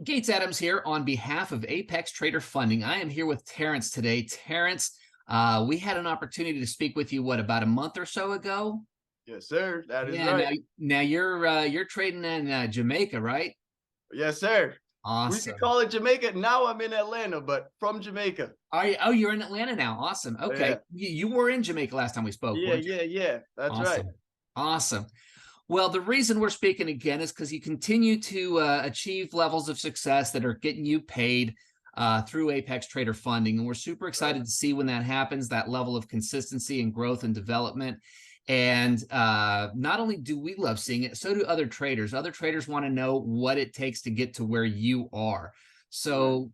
Gates Adams here on behalf of Apex Trader Funding. I am here with Terrence today. Terrence, we had an opportunity to speak with you, what, about a month or so ago? Yes, sir. That is Yeah, right. now you're trading in Jamaica, right? Yes, sir. We could Awesome. call it Jamaica. Now I'm in Atlanta, but from Jamaica. Oh, you're in Atlanta now. Awesome. Okay. Yeah. You were in Jamaica last time we spoke, Yeah, weren't you? yeah, yeah. That's right. Awesome. Awesome. Well, the reason we're speaking again is because you continue to achieve levels of success that are getting you paid through Apex Trader Funding. And we're super Right. excited to see when that happens, that level of consistency and growth and development. And not only do we love seeing it, so do other traders. Other traders want to know what it takes to get to where you are. Right. So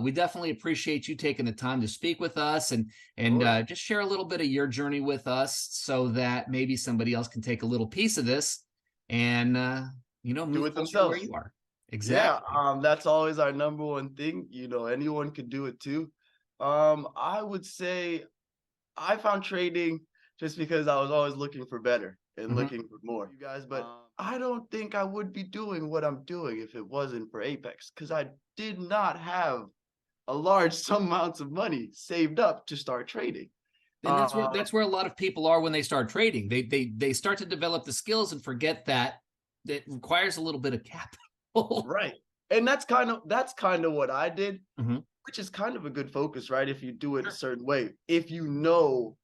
we definitely appreciate you taking the time to speak with us Of and course. just share a little bit of your journey with us so that maybe somebody else can take a little piece of this and Do move it closer to where themselves. you are. Yeah. Exactly. That's always our number one thing. Anyone could do it too. I would say I found trading just because I was always looking for better and Hmm. looking for more. You guys, but I don't think I would be doing what I'm doing if it wasn't for Apex because I did not have a large sum amounts of money saved up to start trading. And Uh, that's where a lot of people are when they start trading. They start to develop the skills and forget that it requires a little bit of capital. right. And that's kind of what I did, Hmm. which is kind of a good focus, right? If you do it a Sure. certain way, if you know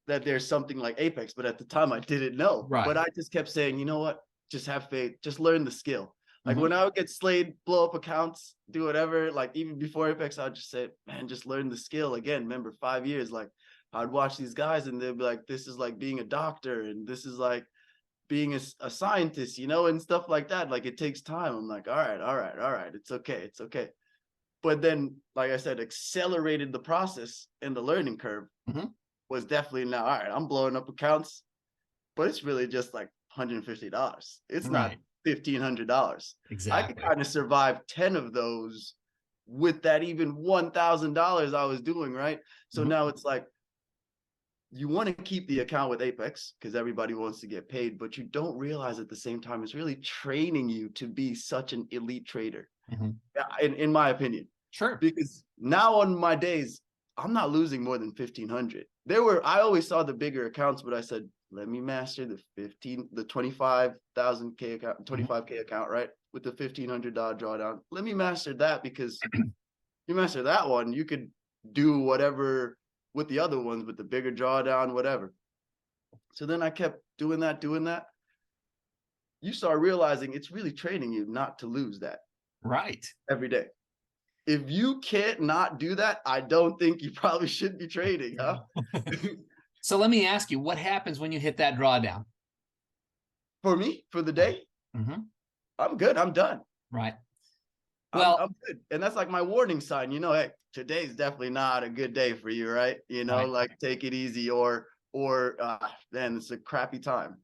that there's something like Apex, but at the time I didn't know. But Right. I just kept saying, you know what? Just have faith, just learn the skill. Like Hmm. when I would get slayed, blow up accounts, do whatever, like even before Apex, I'd just say, man, just learn the skill. Again, remember 5 years, like I'd watch these guys and they'd be like, this is like being a doctor and this is like being a scientist, and stuff like that. Like it takes time. I'm like, all right, all right, all right. It's okay. It's okay. But then, like I said, accelerated the process and the learning curve Hmm. was definitely now, all right, I'm blowing up accounts, but it's really just like $150. It's not Right. $1,500. I could Exactly. kind of survive 10 of those with that even $1,000 I was doing, right? So Hmm. now it's like you want to keep the account with Apex because everybody wants to get paid, but you don't realize at the same time it's really training you to be such an elite trader, Hmm. in my opinion. Sure. Because now on my days, I'm not losing more than 1,500. I always saw the bigger accounts, but I said, let me master the 25,000 K account, Hmm. 25K account, right? With the $1,500 drawdown. Let me master that because you master that one, you could do whatever with the other ones with the bigger drawdown, whatever. So then I kept doing that, doing that. You start realizing it's really training you not to lose that Right. every day. If you can't not do that, I don't think you probably should be trading, huh? So let me ask you, what happens when you hit that drawdown? For me, for the day, Hmm. I'm good. I'm done. Right. I'm Well, I'm good. And that's like my warning sign, hey, today's definitely not a good day for you, right? right. Like take it easy or then it's a crappy time.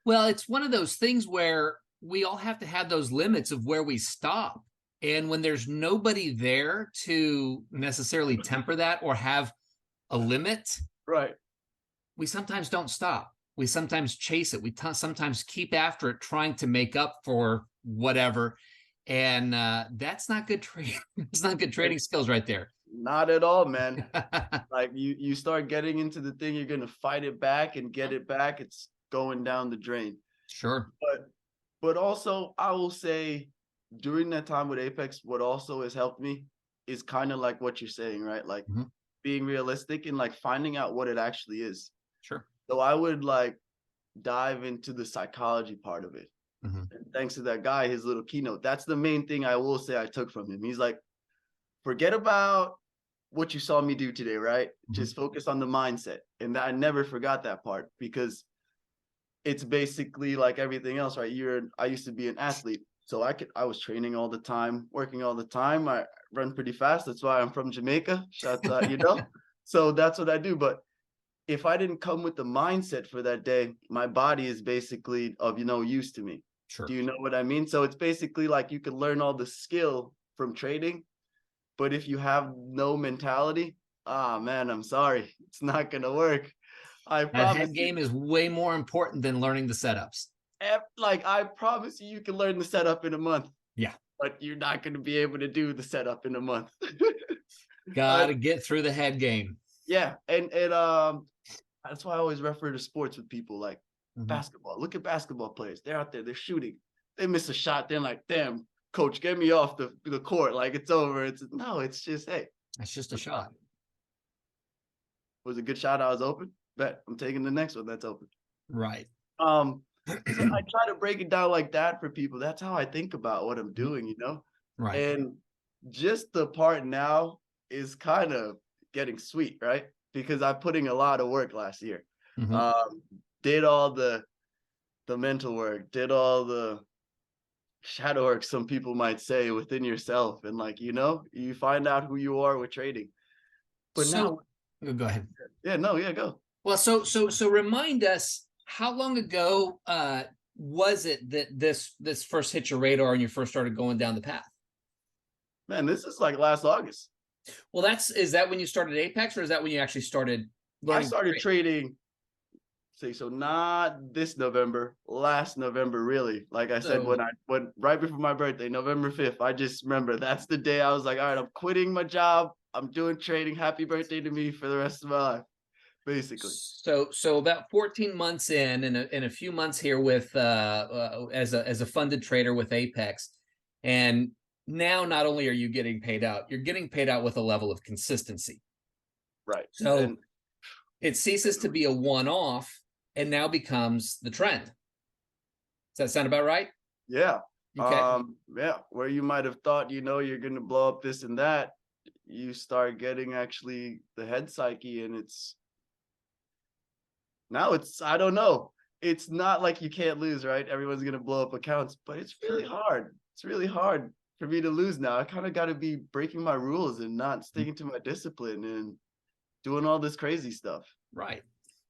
Well, it's one of those things where we all have to have those limits of where we stop. And when there's nobody there to necessarily temper that or have a limit, Right. we sometimes don't stop. We sometimes chase it. We sometimes keep after it, trying to make up for whatever. And that's not good trading. It's not good trading It's skills right there. not at all, man. Like you start getting into the thing, you're gonna fight it back and get it back. It's going down the drain. Sure. But also I will say during that time with Apex, what also has helped me is kind of like what you're saying, right? Like Hmm. being realistic and like finding out what it actually is. Sure. So I would like dive into the psychology part of it. Hmm. And thanks to that guy, his little keynote, that's the main thing I will say I took from him. He's like, forget about what you saw me do today, right? Hmm. Just focus on the mindset. And I never forgot that part because it's basically like everything else, right? I used to be an athlete. So I was training all the time, working all the time. I run pretty fast. That's why I'm from Jamaica. Shout out. So that's what I do. But if I didn't come with the mindset for that day, my body is basically of use to me. Do Sure. you know what I mean? So it's basically like you can learn all the skill from trading, but if you have no mentality, man, I'm sorry. It's not gonna work. I That promise head you. game is way more important than learning the setups. Like I promise you, you can learn the setup in a month. Yeah. but you're not going to be able to do the setup in a month. Got to get through the head game. Yeah, and that's why I always refer to sports with people like basketball. Look at basketball players. They're out there, they're shooting. They miss a shot, they're like, damn, coach, get me off the court. Like it's over. It's no, it's just, hey, That's just a shot. was a good shot. I was open. Bet I'm taking the next one that's open. Right. So I try to break it down like that for people. That's how I think about what I'm doing, you know? Right. And just the part now is kind of getting sweet, right? Because I'm putting a lot of work last year. Did all the mental work, did all the shadow work, some people might say, within yourself. And like, you know, you find out who you are with trading. But now, go ahead. Yeah, no, yeah, go. Well, so remind us, how long ago was it that this first hit your radar and you first started going down the path? Man, this is like last August. Well, is that when you started Apex, or is that when you actually started learning? I started trading, so not this November, last November, really. Like I said, when right before my birthday, November 5th, I just remember that's the day I was like, all right, I'm quitting my job. I'm doing trading. Happy birthday to me for the rest of my life, basically. So about 14 months in, and a few months here with as a funded trader with Apex, and now not only are you getting paid out, you're getting paid out with a level of consistency. Right. So it ceases to be a one-off and now becomes the trend. Does that sound about right? Yeah. Okay. Yeah. Where you might have thought, you know, you're going to blow up this and that, you start getting actually the head psyche, and I don't know. It's not like you can't lose, right? Everyone's going to blow up accounts, but it's really hard. It's really hard for me to lose now. I kind of got to be breaking my rules and not sticking to my discipline and doing all this crazy stuff. Right.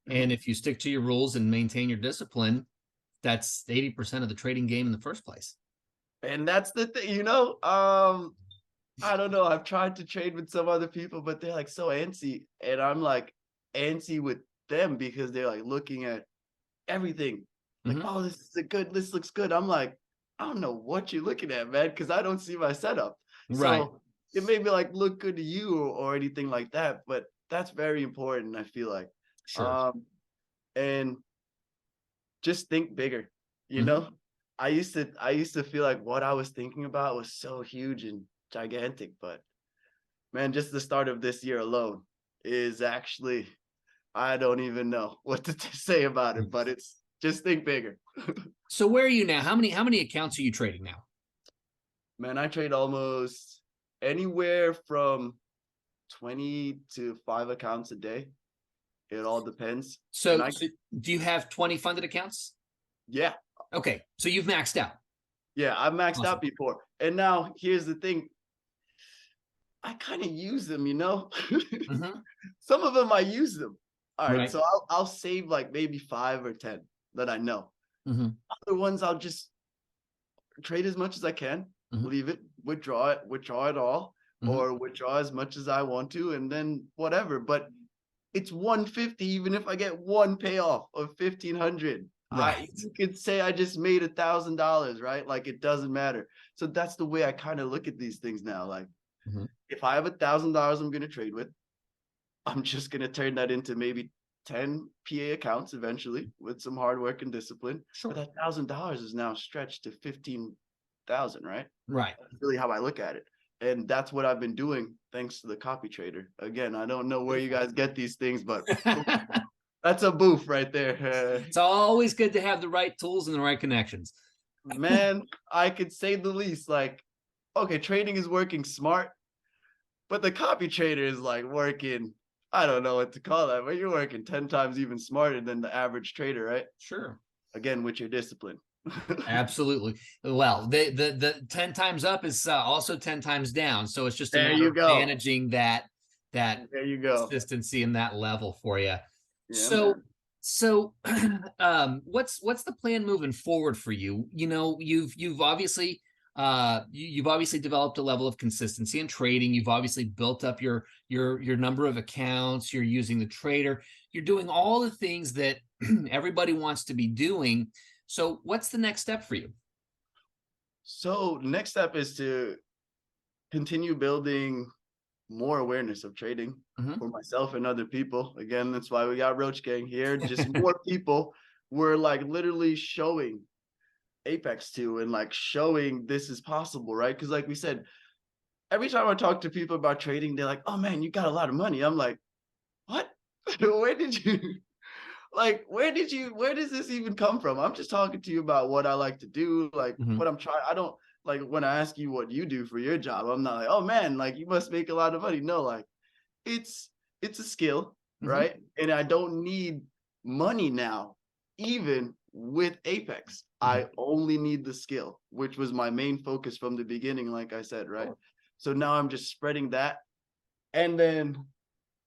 And if you stick to your rules and maintain your discipline, that's 80% of the trading game in the first place. And that's the thing, you know, I don't know. I've tried to trade with some other people, but they're like so antsy. And I'm like antsy with them because they're like looking at everything. Like, oh, this looks good. I'm like, I don't know what you're looking at, man, because I don't see my setup. Right. So it may be like look good to you or anything like that, but that's very important, I feel like. Sure. And just think bigger, you know? I used to feel like what I was thinking about was so huge and gigantic, but man, just the start of this year alone is actually, I don't even know what to say about it, but it's just think bigger. So where are you now? How many accounts are you trading now? Man, I trade almost anywhere from 20 to 5 accounts a day. It all depends. So do you have 20 funded accounts? Yeah. Okay. So you've maxed out. Yeah, I've maxed out before. And now here's the thing. I kind of use them, you know? Some of them I use them. All right. So I'll save like maybe 5 or 10 that I know. Other ones I'll just trade as much as I can, leave it, withdraw it all, or withdraw as much as I want to, and then whatever. But it's 150 even if I get one payoff of 1,500. You could say I just made $1,000, right? Like it doesn't matter. So that's the way I kind of look at these things now. Like if I have $1,000 I'm going to trade with, I'm just going to turn that into maybe 10 PA accounts eventually with some hard work and discipline. Sure. But that $1,000 is now stretched to 15,000, right? Right. That's really how I look at it. And that's what I've been doing thanks to the copy trader. Again, I don't know where you guys get these things, but that's a boof right there. It's always good to have the right tools and the right connections. Man, I could say the least. Like, okay, trading is working smart, but the copy trader is like working, I don't know what to call that, but you're working 10 times even smarter than the average trader, right? Sure. Again, with your discipline. Absolutely. Well, the 10 times up is also 10 times down. So it's just a matter of managing that there you go, consistency and that level for you. Yeah, so what's the plan moving forward for you? You know, you've obviously developed a level of consistency in trading. You've obviously built up your number of accounts. You're using the trader. You're doing all the things that everybody wants to be doing. So what's the next step for you? So next step is to continue building more awareness of trading Mhm. for myself and other people. Again, that's why we got Roach Gang here. Just more people were like literally showing Apex to and like showing this is possible, right? Because like we said, every time I talk to people about trading, they're like, "Oh man, you got a lot of money." I'm like, "What? Where did you like where does this even come from? I'm just talking to you about what I like to do, like Mhm. what I'm trying. I don't like when I ask you what you do for your job, I'm not like, oh man, like you must make a lot of money. No, like it's it's a skill, Mhm. right? And I don't need money now, even with Apex. Mhm. I only need the skill, which was my main focus from the beginning, like I said, right? So now I'm just spreading that. And then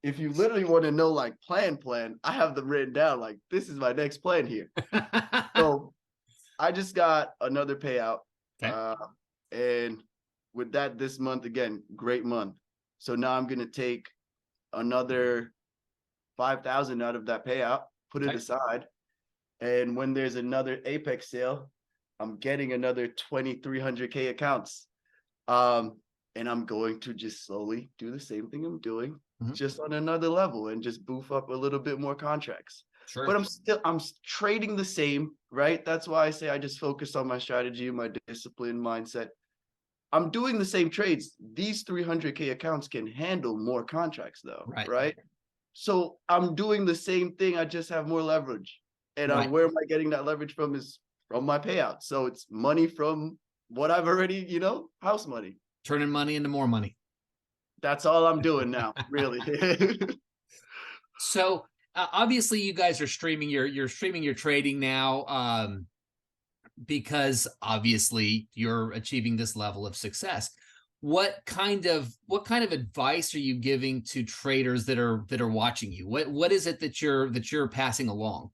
if you literally want to know like plan, I have them written down. Like this is my next plan here. So I just got another payout, Okay. uh, and with that this month again, great month. So now I'm gonna take another 5,000 out of that payout, put it Okay. aside, and when there's another Apex sale, I'm getting another 2,300K accounts. Um, and I'm going to just slowly do the same thing I'm doing, Mhm. just on another level and just boof up a little bit more contracts. But Sure. I'm trading the same, right? That's why I say I just focus on my strategy, my discipline mindset. I'm doing the same trades. These 300K accounts can handle more contracts though, Right. right? So I'm doing the same thing. I just have more leverage. And Right. where am I getting that leverage from is from my payout. So it's money from what I've already, house money. Turning money into more money. That's all I'm doing now, really. So obviously you guys are streaming you're streaming your trading now, because obviously you're achieving this level of success. What kind of advice are you giving to traders that are watching you? What is it that you're passing along?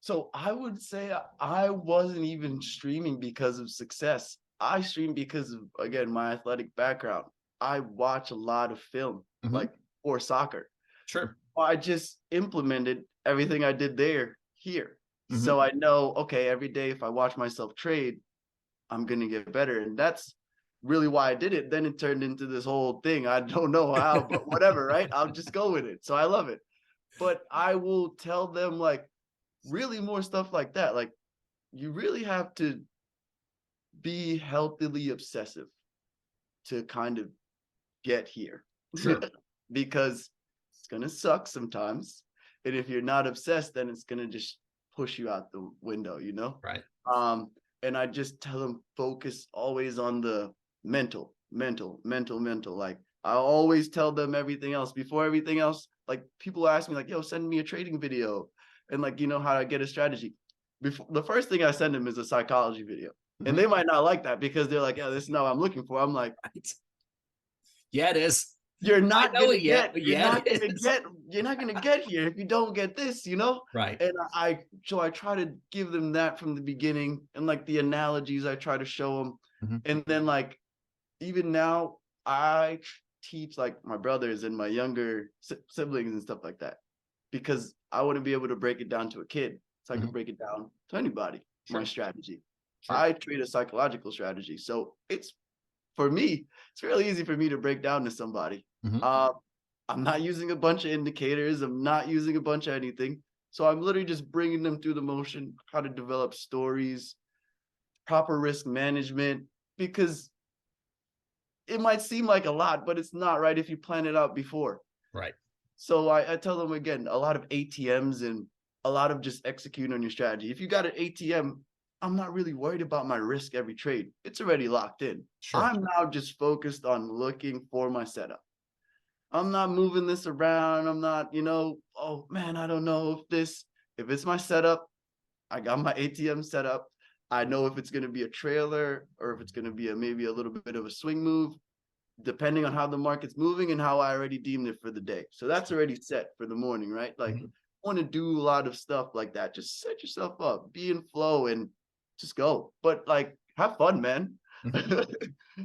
So I would say I wasn't even streaming because of success. I stream because of, again, my athletic background. I watch a lot of film, Mhm. like for soccer. Sure. I just implemented everything I did there here. Mhm. So I know, okay, every day if I watch myself trade, I'm gonna get better. And that's really why I did it. Then it turned into this whole thing. I don't know how, but whatever, right? I'll just go with it. So I love it. But I will tell them like really more stuff like that. Like you really have to be healthily obsessive to kind of get here Sure. because it's gonna suck sometimes. And if you're not obsessed, then it's gonna just push you out the window. Right. Um, and I just tell them focus always on the mental. Like I always tell them everything else before everything else. Like people ask me, like, yo, send me a trading video and like how to get a strategy. Before the first thing I send them is a psychology video. And Mhm. they might not like that because they're like, yeah, this is not what I'm looking for. I'm like, Right. Yeah, it is. you're I not know gonna it yet, get but you're yeah, not it gonna is. get you're not gonna get here if you don't get this. Right. And I try to give them that from the beginning, and like the analogies I try to show them. Mhm. And then like even now I teach like my brothers and my younger siblings and stuff like that because I want to be able to break it down to a kid so I can Mhm. break it down to anybody. My Sure. strategy, Sure. I trade a psychological strategy, so it's for me, it's really easy for me to break down to somebody. Mhm. Uh, I'm not using a bunch of indicators. I'm not using a bunch of anything. So I'm literally just bringing them through the motion, how to develop stories, proper risk management, because it might seem like a lot, but it's not, right, if you plan it out before. Right. So I tell them again, a lot of ATMs and a lot of just executing on your strategy. If you got an ATM, I'm not really worried about my risk every trade. It's already locked in. Sure. I'm now just focused on looking for my setup. I'm not moving this around. I'm not, oh man, I don't know if it's my setup, I got my ATM set up. I know if it's going to be a trailer or if it's going to be maybe a little bit of a swing move, depending on how the market's moving and how I already deemed it for the day. So that's Sure. already set for the morning, right? Like, Mhm. I want to do a lot of stuff like that. Just set yourself up, be in flow, and just go. But like, have fun, man. Mhm.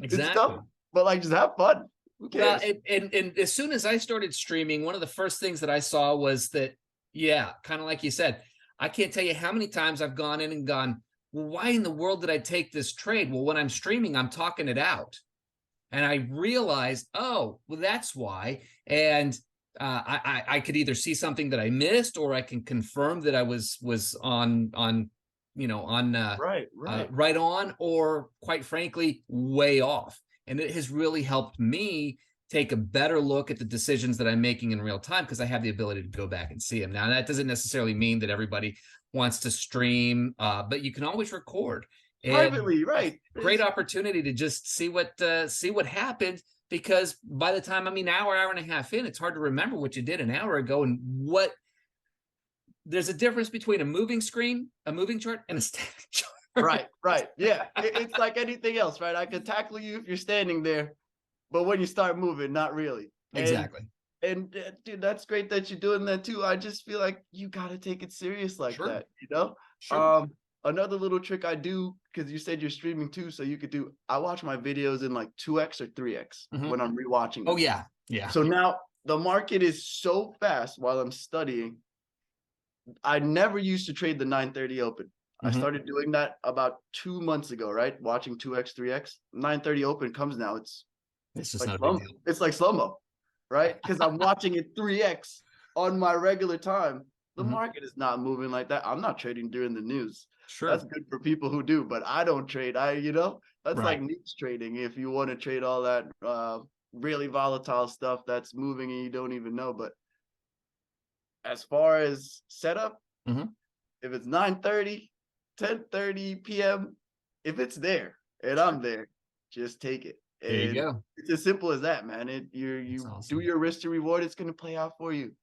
It's tough, Exactly. but like, just have fun. Who Well, cares? and as soon as I started streaming, one of the first things that I saw was that, yeah, kind of like you said, I can't tell you how many times I've gone in and gone, well, why in the world did I take this trade? Well, when I'm streaming, I'm talking it out. And I realized, oh, well, that's why. And I could either see something that I missed, or I can confirm that I was on Right, right. right on, or quite frankly, way off. And it has really helped me take a better look at the decisions that I'm making in real time, because I have the ability to go back and see them. Now, that doesn't necessarily mean that everybody wants to stream, but you can always record. And Privately, right. great It's opportunity to just see what happened, because by the time, I mean, hour and a half in, it's hard to remember what you did an hour ago. And what there's a difference between a moving screen, a moving chart, and a static chart. right, right. Yeah. It's like anything else, right? I could tackle you if you're standing there, but when you start moving, not really. Exactly. And dude, that's great that you're doing that too. I just feel like you got to take it serious like Sure. that, you know? Sure. Another little trick I do, because you said you're streaming too, so you could do, I watch my videos in like 2x or 3x Mhm. when I'm rewatching Oh them. yeah. Yeah. So now the market is so fast while I'm studying. I never used to trade the 9:30 open. I Mhm. started doing that about 2 months ago, right? Watching 2x, 3x. 9:30 open comes now. It's just Like not a big slow. deal. It's like slow-mo, right? Because I'm watching it 3x on my regular time. The Mhm. market is not moving like that. I'm not trading during the news. That's Sure. good for people who do, but I don't trade. That's like Right. news trading. If you want to trade all that really volatile stuff that's moving and you don't even know. But as far as setup, Mhm. if it's 9:30, 10:30 p.m., if it's there and I'm Sure. there, just take it. There you And go. it's as simple as that, man. That's You do awesome. your risk to reward, it's gonna play out for you.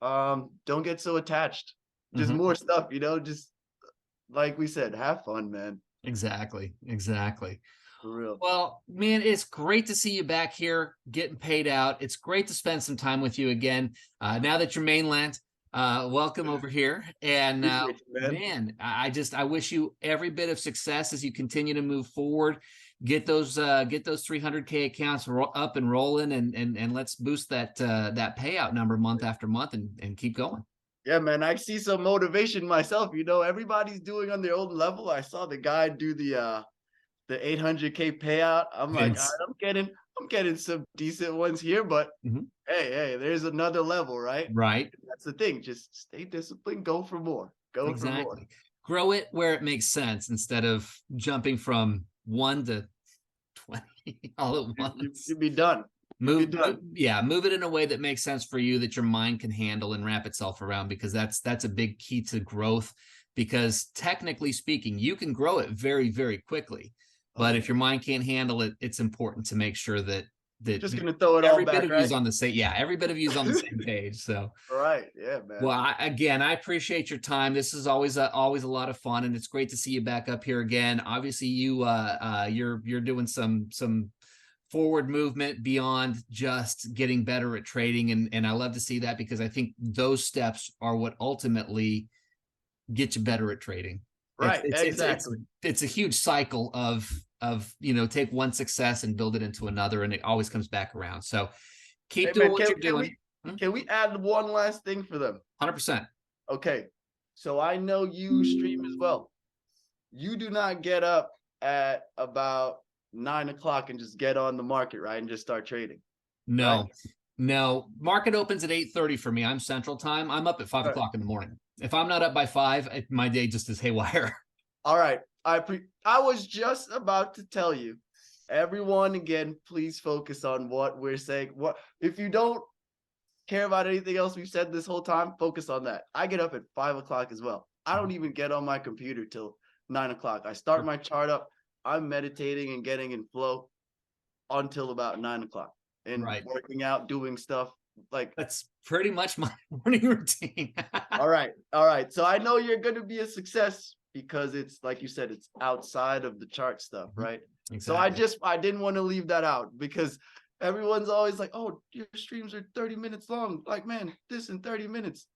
Don't get so attached. Just Mhm. more stuff, just like we said, have fun, man. Exactly. Exactly. For real. Well, man, it's great to see you back here getting paid out. It's great to spend some time with you again. Now that you're mainland, welcome over here. And Appreciate you, man. man, I wish you every bit of success as you continue to move forward. Get those 300K accounts up and rolling, and let's boost that payout number month after month, and keep going. Yeah, man. I see some motivation myself. Everybody's doing on their own level. I saw the guy do the 800K payout. I'm like, all Vince. right, I'm getting some decent ones here, but Mhm. hey, there's another level, right? Right. That's the thing. Just stay disciplined, go for more. Go for more. Exactly. Grow it where it makes sense, instead of jumping from 1 to 20 all at once. You'd be done. You'd be done. Yeah, move it in a way that makes sense for you, that your mind can handle and wrap itself around, because that's a big key to growth. Because technically speaking, you can grow it very, very quickly, Oh but yeah. if your mind can't handle it, it's important to make sure that Just gonna throw it all every bit back, of you is right? on the same, yeah, every bit of you is on the same page. So Right. Yeah, well, man. again, I appreciate your time. This is always a lot of fun, and it's great to see you back up here again. Obviously, you're doing some forward movement beyond just getting better at trading, and I love to see that, because I think those steps are what ultimately get you better at trading. It's Right. it's it's it's Exactly. it's a huge cycle of take one success and build it into another, and it always comes back around. So keep Hey doing man, what can you're can doing. we can we add one last thing for them? 100%. Okay. So I know you stream as well. You do not get up at about 9 o'clock and just get on the market, right? And just start trading, right? No, no. Market opens at 8:30 for me. I'm Central Time. I'm up at five All right. o'clock in the morning. If I'm not up by 5, my day just is haywire. All right. I was just about to tell you, everyone, again, please focus on what we're saying. What if you don't care about anything else we've said this whole time? Focus on that. I get up at 5 o'clock as well. I don't even get on my computer till 9 o'clock. I start my chart up. I'm meditating and getting in flow until about 9 o'clock and Right. working out, doing stuff like. That's pretty much my morning routine. All right, all right. So I know you're going to be a success because it's like you said, it's outside of the chart stuff, right? So Exactly. I didn't want to leave that out because everyone's always like, "Oh, your streams are 30 minutes long." Like, man, this in 30 minutes.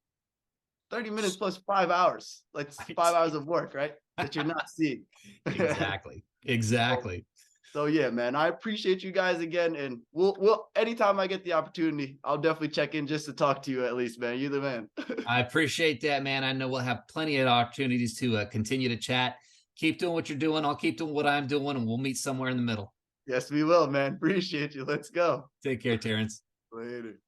30 minutes plus 5 hours. Like Right. 5 hours of work, right? That you're not seeing. Exactly. so, Exactly. so yeah, man, I appreciate you guys again. And we'll anytime I get the opportunity, I'll definitely check in just to talk to you at least, man. You're the man. I appreciate that, man. I know we'll have plenty of opportunities to continue to chat. Keep doing what you're doing. I'll keep doing what I'm doing, and we'll meet somewhere in the middle. Yes, we will, man. Appreciate you. Let's go. Take care, Terrence. Later.